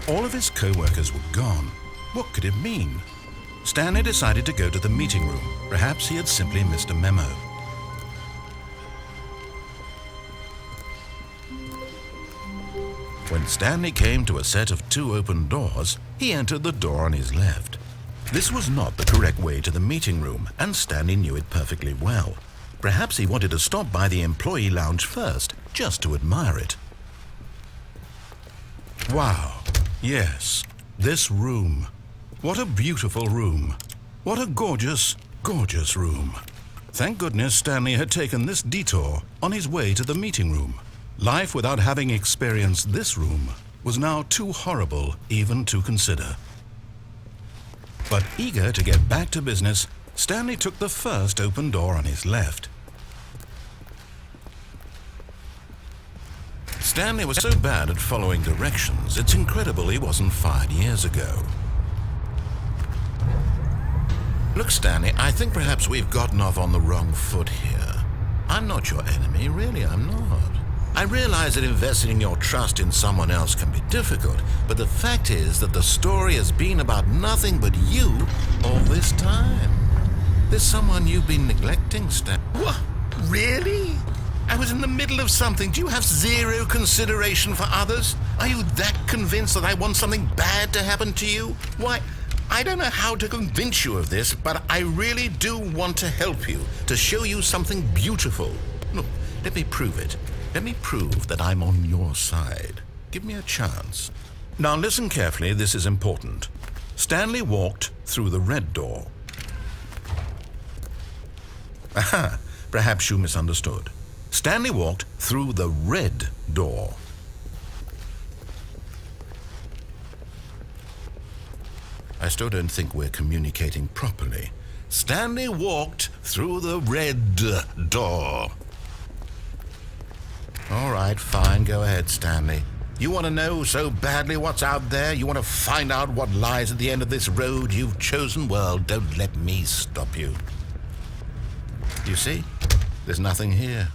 All of his co-workers were gone. What could it mean? Stanley decided to go to the meeting room. Perhaps he had simply missed a memo. When Stanley came to a set of 2 open doors, he entered the door on his left. This was not the correct way to the meeting room, and Stanley knew it perfectly well. Perhaps he wanted to stop by the employee lounge first, just to admire it. Wow, yes, this room. What a beautiful room. What a gorgeous, gorgeous room. Thank goodness Stanley had taken this detour on his way to the meeting room. Life without having experienced this room was now too horrible even to consider. But eager to get back to business, Stanley took the first open door on his left. Stanley was so bad at following directions, it's incredible he wasn't fired years ago. Look, Stanley, I think perhaps we've gotten off on the wrong foot here. I'm not your enemy, really, I'm not. I realize that investing your trust in someone else can be difficult, but the fact is that the story has been about nothing but you all this time. There's someone you've been neglecting, Stan. What? Really? I was in the middle of something. Do you have zero consideration for others? Are you that convinced that I want something bad to happen to you? Why, I don't know how to convince you of this, but I really do want to help you, to show you something beautiful. Look, let me prove it. Let me prove that I'm on your side. Give me a chance. Now listen carefully, this is important. Stanley walked through the red door. Aha, perhaps you misunderstood. Stanley walked through the red door. I still don't think we're communicating properly. Stanley walked through the red door. All right, fine, go ahead, Stanley. You want to know so badly what's out there? You want to find out what lies at the end of this road you've chosen? Well, don't let me stop you. You see, there's nothing here.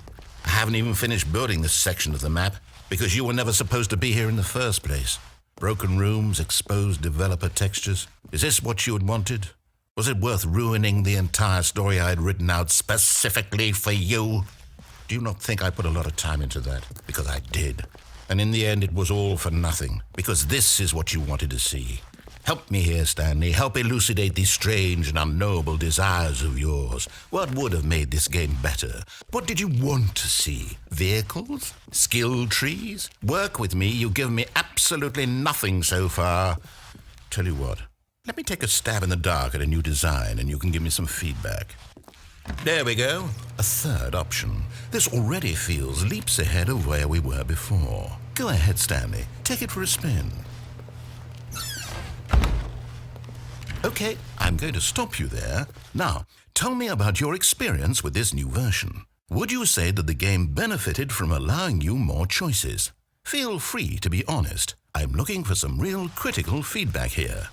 I haven't even finished building this section of the map because you were never supposed to be here in the first place. Broken rooms, exposed developer textures. Is this what you had wanted? Was it worth ruining the entire story I had written out specifically for you? Do you not think I put a lot of time into that? Because I did. And in the end, it was all for nothing. Because this is what you wanted to see. Help me here, Stanley. Help elucidate these strange and unknowable desires of yours. What would have made this game better? What did you want to see? Vehicles? Skill trees? Work with me. You've given me absolutely nothing so far. Tell you what, let me take a stab in the dark at a new design and you can give me some feedback. There we go. A third option. This already feels leaps ahead of where we were before. Go ahead, Stanley. Take it for a spin. Okay, I'm going to stop you there. Now, tell me about your experience with this new version. Would you say that the game benefited from allowing you more choices? Feel free to be honest. I'm looking for some real critical feedback here.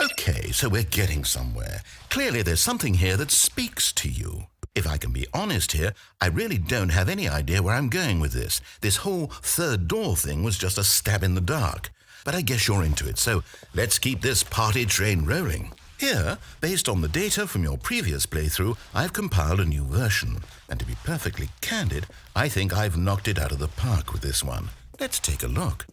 Okay, so we're getting somewhere. Clearly there's something here that speaks to you. If I can be honest here, I really don't have any idea where I'm going with this. This whole third door thing was just a stab in the dark. But I guess you're into it, so let's keep this party train rolling. Here, based on the data from your previous playthrough, I've compiled a new version. And to be perfectly candid, I think I've knocked it out of the park with this one. Let's take a look.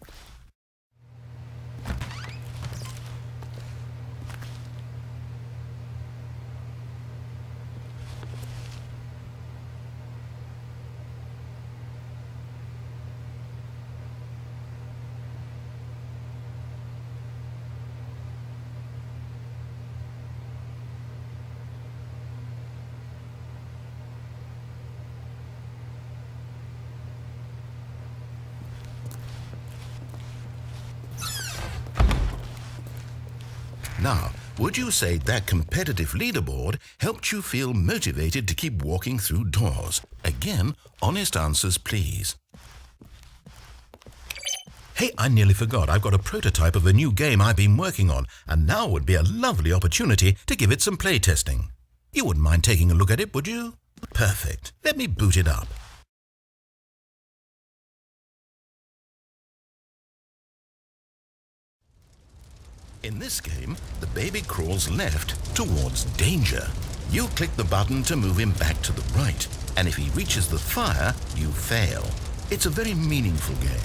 Now, would you say that competitive leaderboard helped you feel motivated to keep walking through doors? Again, honest answers, please. Hey, I nearly forgot. I've got a prototype of a new game I've been working on, and now would be a lovely opportunity to give it some playtesting. You wouldn't mind taking a look at it, would you? Perfect. Let me boot it up. In this game, the baby crawls left towards danger. You click the button to move him back to the right, and if he reaches the fire, you fail. It's a very meaningful game,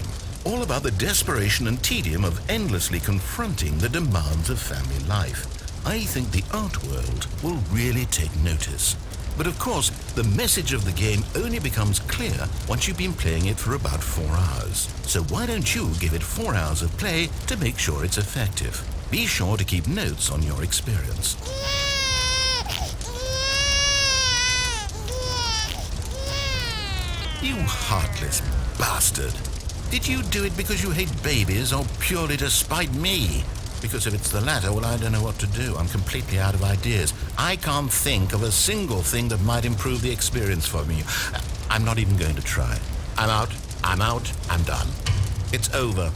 all about the desperation and tedium of endlessly confronting the demands of family life. I think the art world will really take notice. But of course, the message of the game only becomes clear once you've been playing it for about 4 hours. So why don't you give it 4 hours of play to make sure it's effective? Be sure to keep notes on your experience. You heartless bastard. Did you do it because you hate babies or purely to spite me? Because if it's the latter, well, I don't know what to do. I'm completely out of ideas. I can't think of a single thing that might improve the experience for me. I'm not even going to try. I'm out, I'm done. It's over.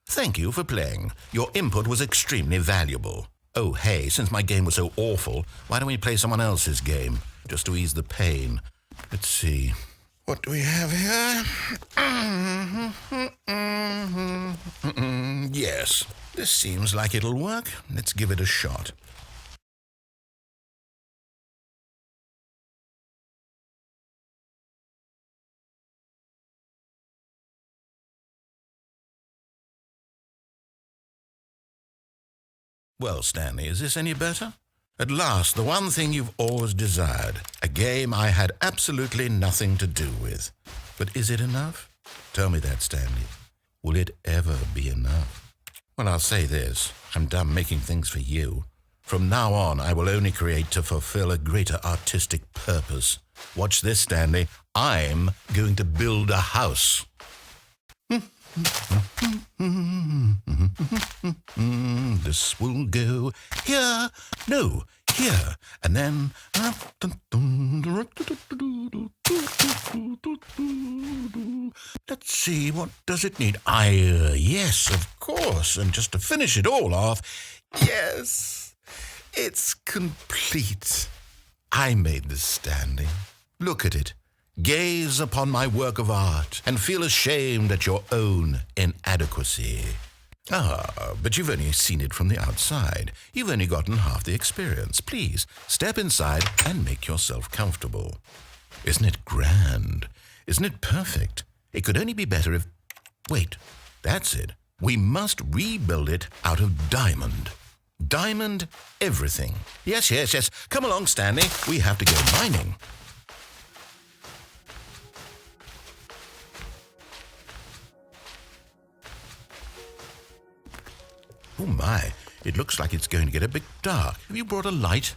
Thank you for playing. Your input was extremely valuable. Oh, hey, since my game was so awful, why don't we play someone else's game, just to ease the pain? Let's see. What do we have here? Yes, this seems like it'll work. Let's give it a shot. Well, Stanley, is this any better? At last, the one thing you've always desired, a game I had absolutely nothing to do with. But is it enough? Tell me that, Stanley. Will it ever be enough? Well, I'll say this. I'm done making things for you. From now on, I will only create to fulfill a greater artistic purpose. Watch this, Stanley. I'm going to build a house. This will go here, no, here, and then let's see, what does it need? Yes, of course, and just to finish it all off, yes, it's complete. I made this, Stanley. Look at it. Gaze upon my work of art and feel ashamed at your own inadequacy. But you've only seen it from the outside. You've only gotten half the experience. Please, step inside and make yourself comfortable. Isn't it grand? Isn't it perfect? It could only be better if... Wait, that's it. We must rebuild it out of diamond. Diamond everything. Yes. Come along, Stanley. We have to go mining. Oh my, it looks like it's going to get a bit dark. Have you brought a light?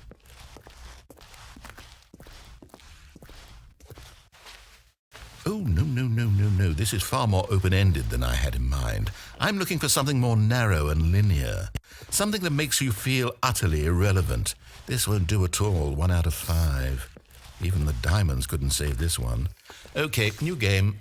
Oh, no. This is far more open-ended than I had in mind. I'm looking for something more narrow and linear. Something that makes you feel utterly irrelevant. This won't do at all. 1 out of 5. Even the diamonds couldn't save this one. Okay, new game.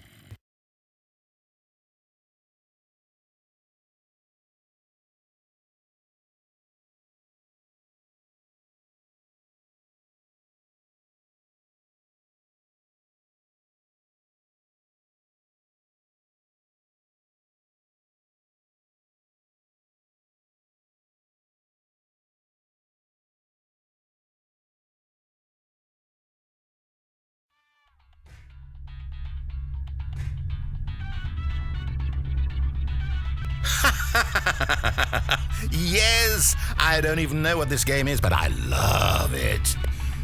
Yes! I don't even know what this game is, but I love it.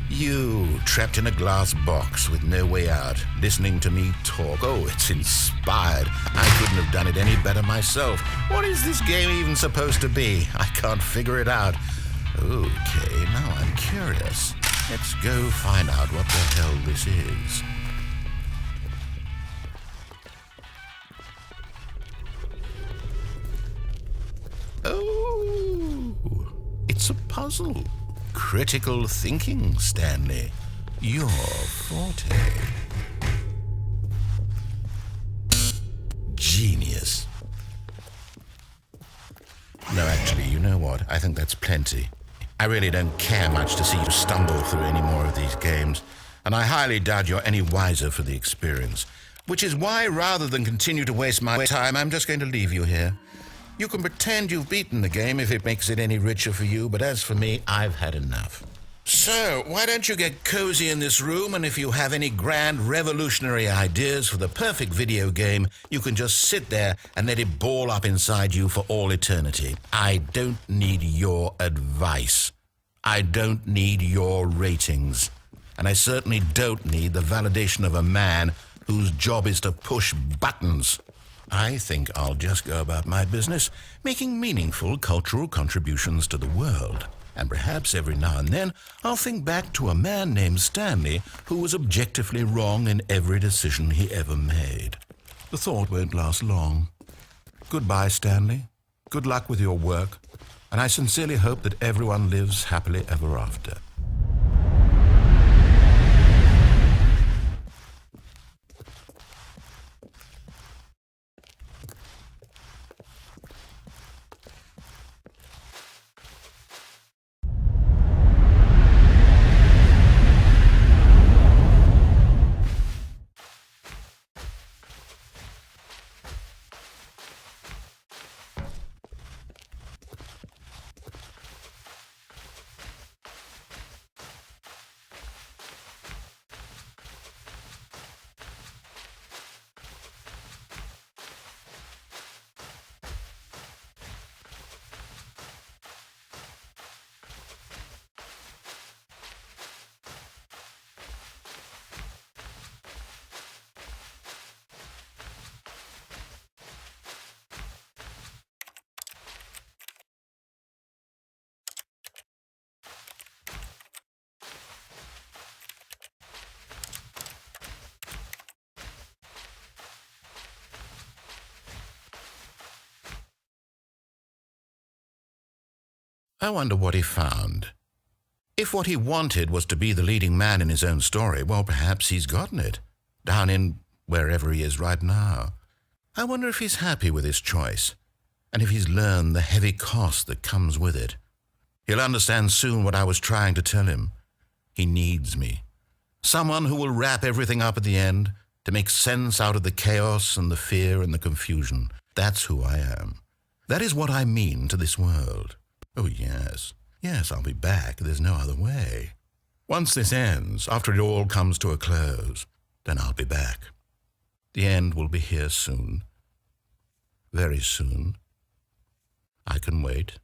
You, trapped in a glass box with no way out, listening to me talk. Oh, it's inspired. I couldn't have done it any better myself. What is this game even supposed to be? I can't figure it out. Okay, now I'm curious. Let's go find out what the hell this is. Oh, it's a puzzle. Critical thinking, Stanley. Your forte. Genius. No, actually, you know what? I think that's plenty. I really don't care much to see you stumble through any more of these games, and I highly doubt you're any wiser for the experience, which is why, rather than continue to waste my time, I'm just going to leave you here. You can pretend you've beaten the game if it makes it any richer for you, but as for me, I've had enough. So, why don't you get cozy in this room, and if you have any grand revolutionary ideas for the perfect video game, you can just sit there and let it ball up inside you for all eternity. I don't need your advice. I don't need your ratings. And I certainly don't need the validation of a man whose job is to push buttons. I think I'll just go about my business, making meaningful cultural contributions to the world. And perhaps every now and then I'll think back to a man named Stanley who was objectively wrong in every decision he ever made. The thought won't last long. Goodbye, Stanley. Good luck with your work, and I sincerely hope that everyone lives happily ever after. I wonder what he found. If what he wanted was to be the leading man in his own story, well, perhaps he's gotten it, down in wherever he is right now. I wonder if he's happy with his choice, and if he's learned the heavy cost that comes with it. He'll understand soon what I was trying to tell him. He needs me. Someone who will wrap everything up at the end, to make sense out of the chaos and the fear and the confusion. That's who I am. That is what I mean to this world. Oh, yes. Yes, I'll be back. There's no other way. Once this ends, after it all comes to a close, then I'll be back. The end will be here soon. Very soon. I can wait.